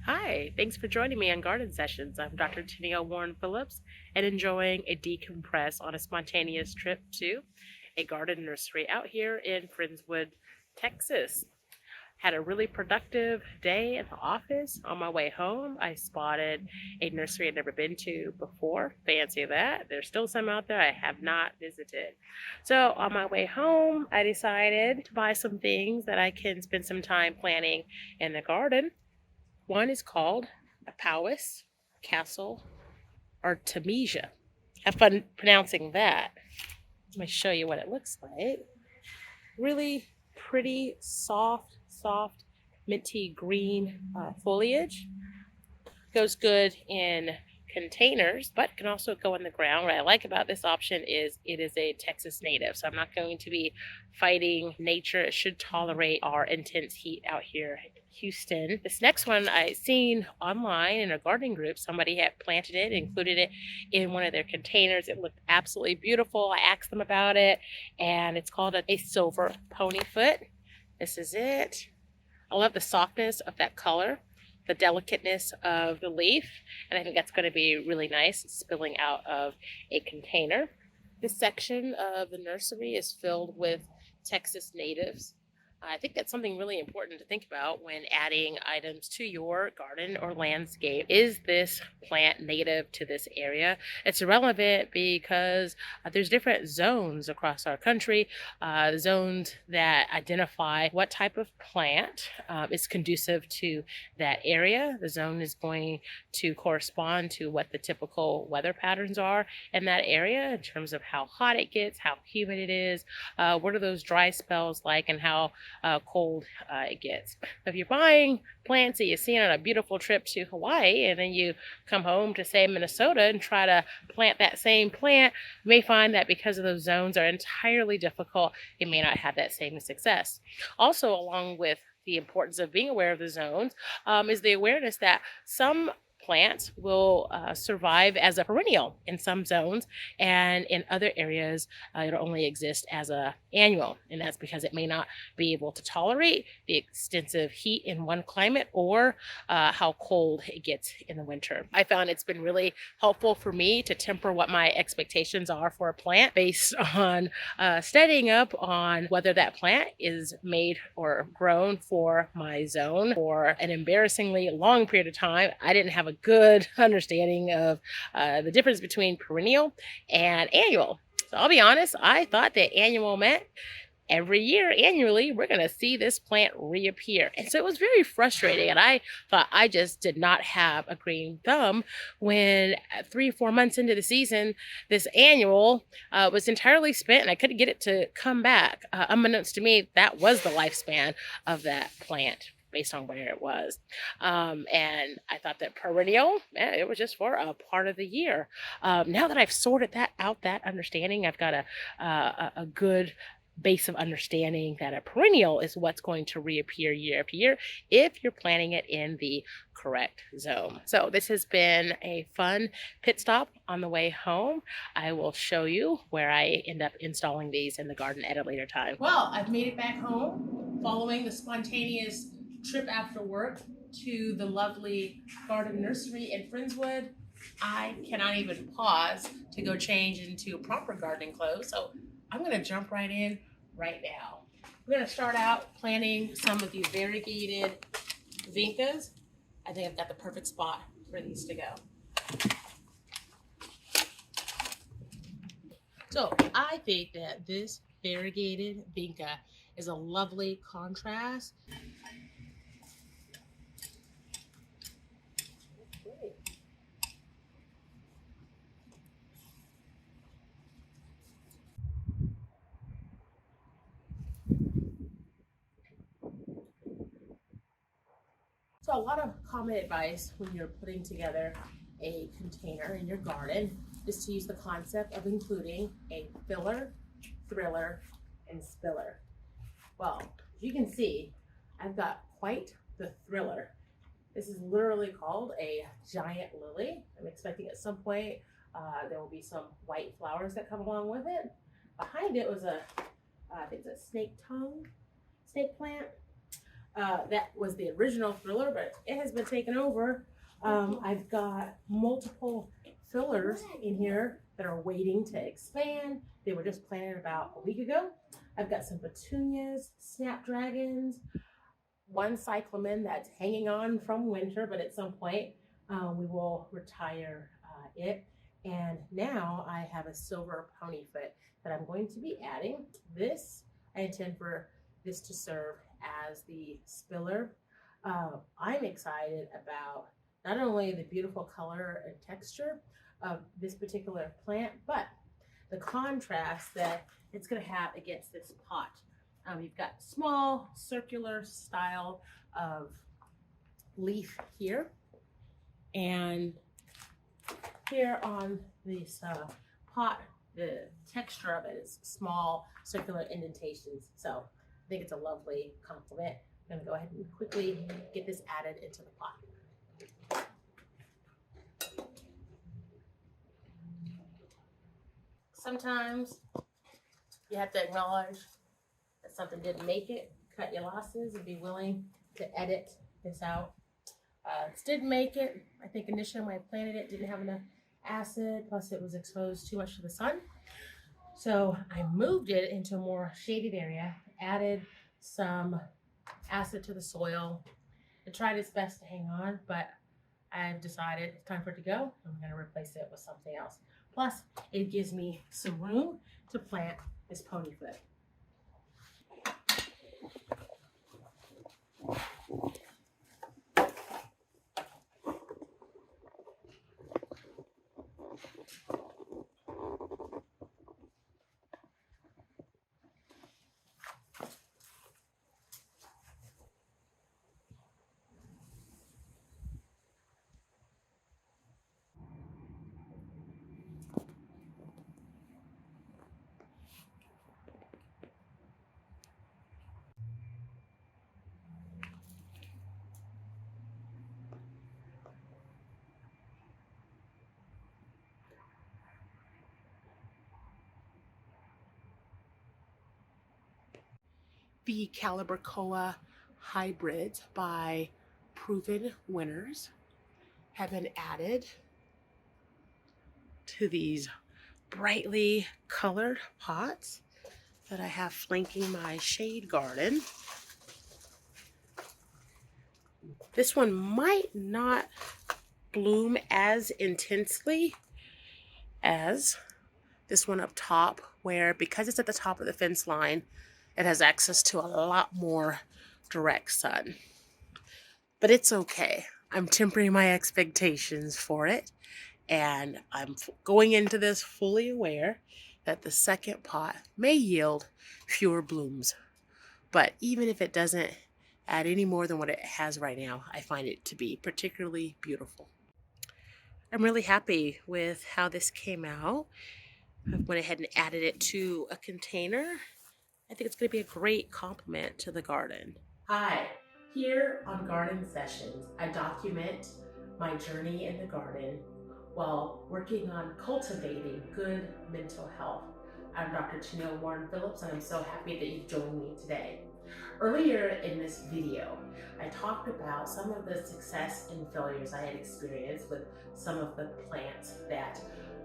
Hi, thanks for joining me on Garden Sessions. I'm Dr. Tennille Warren-Phillips and enjoying a decompress on a spontaneous trip to a garden nursery out here in Friendswood, Texas. Had a really productive day in the office. On my way home, I spotted a nursery I'd never been to before. Fancy that. There's still some out there I have not visited. So, on my way home, I decided to buy some things that I can spend some time planting in the garden. One is called a Powys Castle Artemisia. Have fun pronouncing that. Let me show you what it looks like. Really pretty, soft, minty green foliage. Goes good in containers, but can also go in the ground. What I like about this option is it is a Texas native, so I'm not going to be fighting nature. It should tolerate our intense heat out here in Houston. This next one I seen online in a gardening group. Somebody had planted it, included it in one of their containers. It looked absolutely beautiful. I asked them about it, and it's called a silver ponyfoot. This is it. I love the softness of that color, the delicateness of the leaf, and I think that's going to be really nice spilling out of a container. This section of the nursery is filled with Texas natives. I think that's something really important to think about when adding items to your garden or landscape. Is this plant native to this area? It's relevant because there's different zones across our country, zones that identify what type of plant is conducive to that area. The zone is going to correspond to what the typical weather patterns are in that area in terms of how hot it gets, how humid it is, what are those dry spells like, and how cold it gets. If you're buying plants that you see on a beautiful trip to Hawaii and then you come home to, say, Minnesota and try to plant that same plant, you may find that because of those zones are entirely difficult, you may not have that same success. Also, along with the importance of being aware of the zones is the awareness that some plants will survive as a perennial in some zones, and in other areas it'll only exist as a annual, and that's because it may not be able to tolerate the extensive heat in one climate or how cold it gets in the winter. I found it's been really helpful for me to temper what my expectations are for a plant based on studying up on whether that plant is made or grown for my zone. For an embarrassingly long period of time, I didn't have a good understanding of the difference between perennial and annual. So I'll be honest, I thought that annual meant every year, annually, we're going to see this plant reappear. And so it was very frustrating. And I thought I just did not have a green thumb when 3 or 4 months into the season, this annual was entirely spent and I couldn't get it to come back. Unbeknownst to me, that was the lifespan of that plant based on where it was. And I thought that perennial, it was just for a part of the year. Now that I've sorted that out, that understanding, I've got a good base of understanding that a perennial is what's going to reappear year after year if you're planting it in the correct zone. So this has been a fun pit stop on the way home. I will show you where I end up installing these in the garden at a later time. Well, I've made it back home following the spontaneous trip after work to the lovely garden nursery in Friendswood. I cannot even pause to go change into proper gardening clothes, so I'm going to jump right in right now. We're going to start out planting some of the variegated vincas. I think I've got the perfect spot for these to go. So I think that this variegated vinca is a lovely contrast. So a lot of common advice when you're putting together a container in your garden is to use the concept of including a filler, thriller, and spiller. Well, as you can see, I've got quite the thriller. This is literally called a giant lily. I'm expecting at some point there will be some white flowers that come along with it. Behind it was I think it's a snake plant. That was the original filler, but it has been taken over. I've got multiple fillers in here that are waiting to expand. They were just planted about a week ago. I've got some petunias, snapdragons, one cyclamen that's hanging on from winter, but at some point we will retire it. And now I have a silver ponyfoot that I'm going to be adding. This, I intend for this to serve as the spiller. I'm excited about not only the beautiful color and texture of this particular plant, but the contrast that it's going to have against this pot. You've got small circular style of leaf here, and here on this pot, the texture of it is small circular indentations. So I think it's a lovely complement. I'm going to go ahead and quickly get this added into the pot. Sometimes you have to acknowledge that something didn't make it, cut your losses, and be willing to edit this out. This didn't make it. I think initially when I planted it, didn't have enough acid, plus it was exposed too much to the sun. So I moved it into a more shaded area, added some acid to the soil, and tried its best to hang on, but I've decided it's time for it to go. I'm going to replace it with something else. Plus, it gives me some room to plant this ponyfoot. The Calibrachoa hybrids by proven winners have been added to these brightly colored pots that I have flanking my shade garden. This one might not bloom as intensely as this one up top, where because it's at the top of the fence line, it has access to a lot more direct sun. But it's okay. I'm tempering my expectations for it, and I'm going into this fully aware that the second pot may yield fewer blooms. But even if it doesn't add any more than what it has right now, I find it to be particularly beautiful. I'm really happy with how this came out. I went ahead and added it to a container. I think it's going to be a great complement to the garden. Hi, here on Garden Sessions, I document my journey in the garden while working on cultivating good mental health. I'm Dr. Tennille Warren-Phillips, and I'm so happy that you've joined me today. Earlier in this video, I talked about some of the success and failures I had experienced with some of the plants that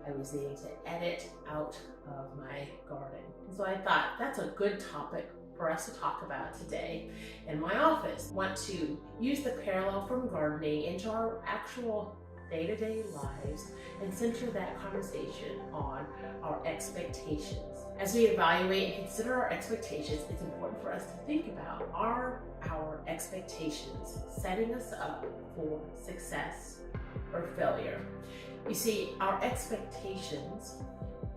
I was needing to edit out of my garden. So I thought that's a good topic for us to talk about today in my office. I want to use the parallel from gardening into our actual day-to-day lives and center that conversation on our expectations. As we evaluate and consider our expectations, it's important for us to think about, are our expectations setting us up for success or failure? You see, our expectations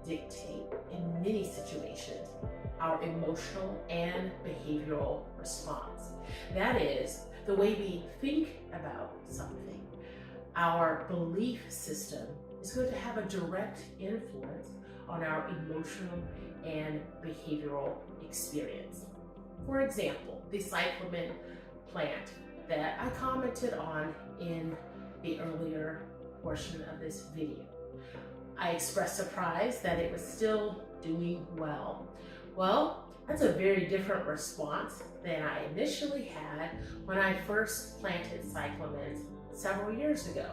dictate in many situations our emotional and behavioral response. That is, the way we think about something. Our belief system is going to have a direct influence on our emotional and behavioral experience. For example, the cyclamen plant that I commented on in the earlier portion of this video. I expressed surprise that it was still doing well. Well, that's a very different response than I initially had when I first planted cyclamens several years ago.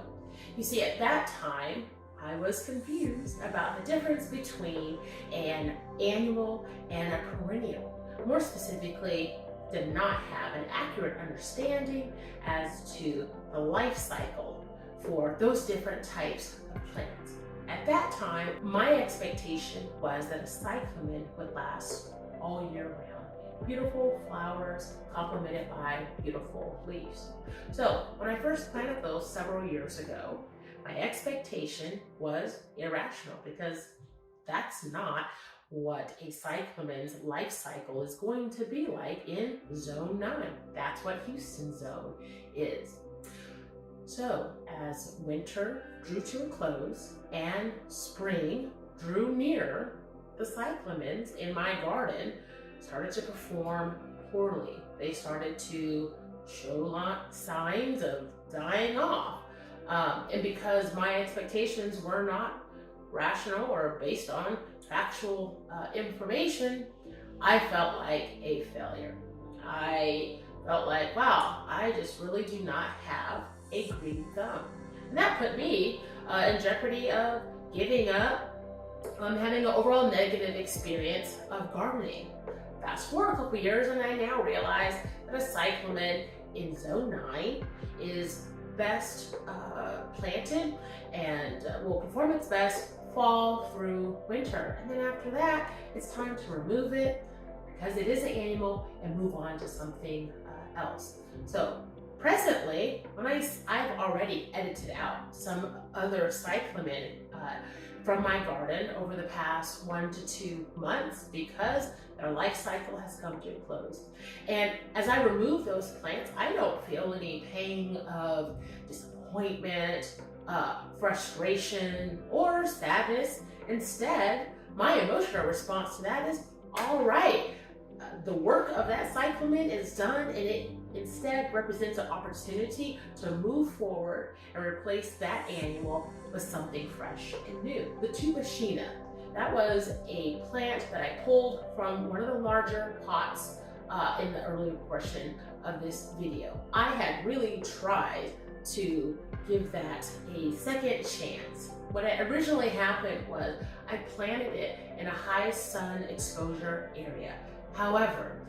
You see, at that time, I was confused about the difference between an annual and a perennial. More specifically, did not have an accurate understanding as to the life cycle for those different types of plants. At that time, my expectation was that a cyclamen would last all year round. Beautiful flowers complemented by beautiful leaves. So when I first planted those several years ago, my expectation was irrational because that's not what a cyclamen's life cycle is going to be like in zone 9. That's what Houston zone is. So as winter drew to a close and spring drew near, the cyclamens in my garden started to perform poorly. They started to show signs of dying off. And because my expectations were not rational or based on factual information, I felt like a failure. I felt like, wow, I just really do not have a green thumb. And that put me in jeopardy of giving up, having an overall negative experience of gardening. Fast forward a couple years and I now realize that a cyclamen in zone 9 is best planted and will perform its best fall through winter. And then after that, it's time to remove it because it is an annual and move on to something else. So presently, I've already edited out some other cyclamen from my garden over the past 1 to 2 months because their life cycle has come to a close. And as I remove those plants, I don't feel any pang of disappointment, frustration, or sadness. Instead, my emotional response to that is, all right, the work of that cyclamen is done, and it instead represents an opportunity to move forward and replace that annual with something fresh and new. The tubacina, that was a plant that I pulled from one of the larger pots in the early portion of this video. I had really tried to give that a second chance. What had originally happened was I planted it in a high sun exposure area. However,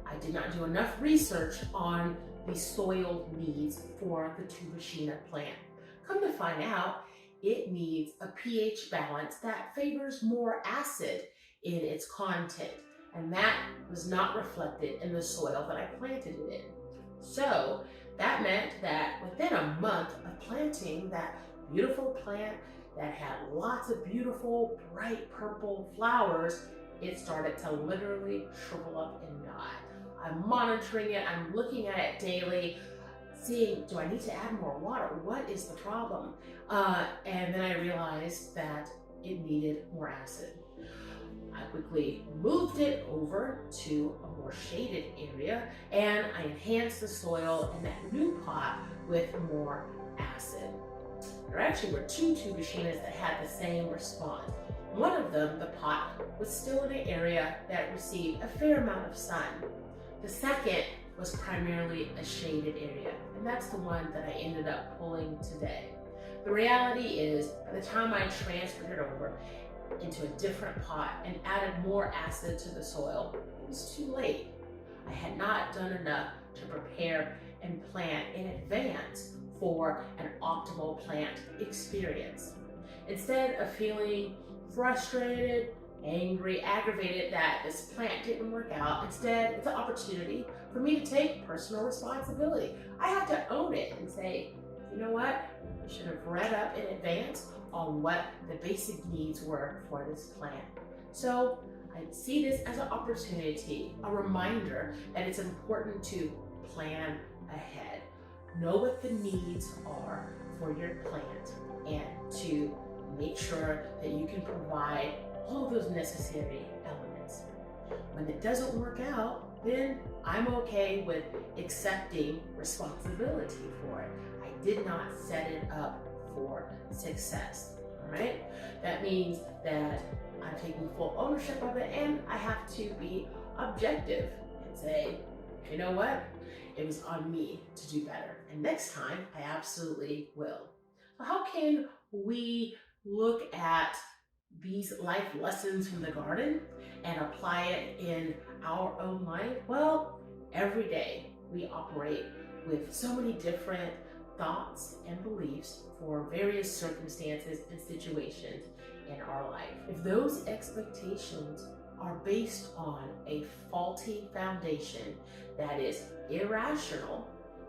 I did not do enough research on the soil needs for the tubacina plant. Come to find out, it needs a pH balance that favors more acid in its content, and that was not reflected in the soil that I planted it in. So that meant that within a month of planting that beautiful plant that had lots of beautiful bright purple flowers, it started to literally shrivel up and die. I'm monitoring it, I'm looking at it daily, seeing, do I need to add more water? What is the problem? And then I realized that it needed more acid. I quickly moved it over to a more shaded area and I enhanced the soil in that new pot with more acid. There actually were 2 tubacinas that had the same response. One of them, the pot, was still in an area that received a fair amount of sun. The second was primarily a shaded area, and that's the one that I ended up pulling today. The reality is, by the time I transferred it over into a different pot and added more acid to the soil, it was too late. I had not done enough to prepare and plant in advance for an optimal plant experience. Instead of feeling frustrated, angry, aggravated that this plant didn't work out, instead it's an opportunity for me to take personal responsibility. I have to own it and say, you know what? I should have read up in advance on what the basic needs were for this plant. So I see this as an opportunity, a reminder that it's important to plan ahead. Know what the needs are for your plant and to make sure that you can provide all those necessary elements. When it doesn't work out, then I'm okay with accepting responsibility for it. I did not set it up for success. all right? That means that I'm taking full ownership of it, and I have to be objective and say, you know what? It was on me to do better. And next time, I absolutely will. So how can we look at these life lessons from the garden and apply it in our own life? Well, every day we operate with so many different thoughts and beliefs for various circumstances and situations in our life. If those expectations are based on a faulty foundation that is irrational,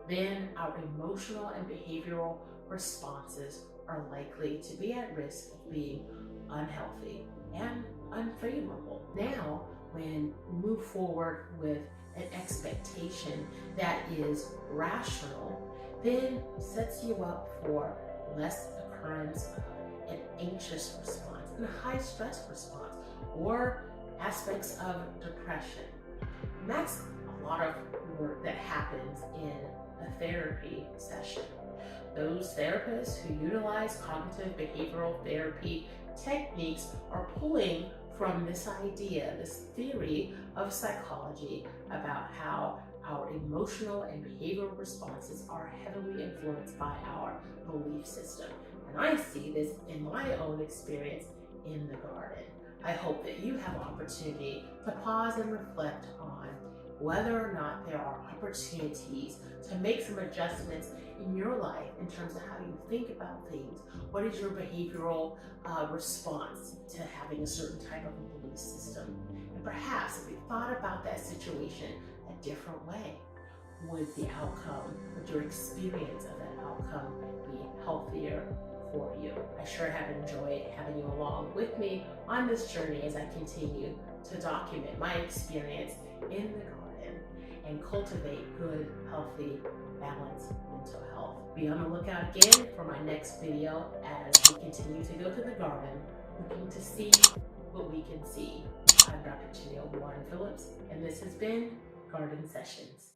then our emotional and behavioral responses are likely to be at risk of being unhealthy and unfavorable. Now, when we move forward with an expectation that is rational, then sets you up for less occurrence of an anxious response and a high stress response, or aspects of depression. And that's a lot of work that happens in a therapy session. Those therapists who utilize cognitive behavioral therapy techniques are pulling from this idea, this theory of psychology about how our emotional and behavioral responses are heavily influenced by our belief system. And I see this in my own experience in the garden. I hope that you have opportunity to pause and reflect on whether or not there are opportunities to make some adjustments in your life in terms of how you think about things. What is your behavioral response to having a certain type of a belief system? And perhaps if you thought about that situation a different way, would the outcome, would your experience of that outcome be healthier for you? I sure have enjoyed having you along with me on this journey as I continue to document my experience in the garden and cultivate good, healthy, balanced mental health. Be on the lookout again for my next video as we continue to go to the garden, looking to see what we can see. I'm Dr. Tennille Warren-Phillips, and this has been Garden Sessions.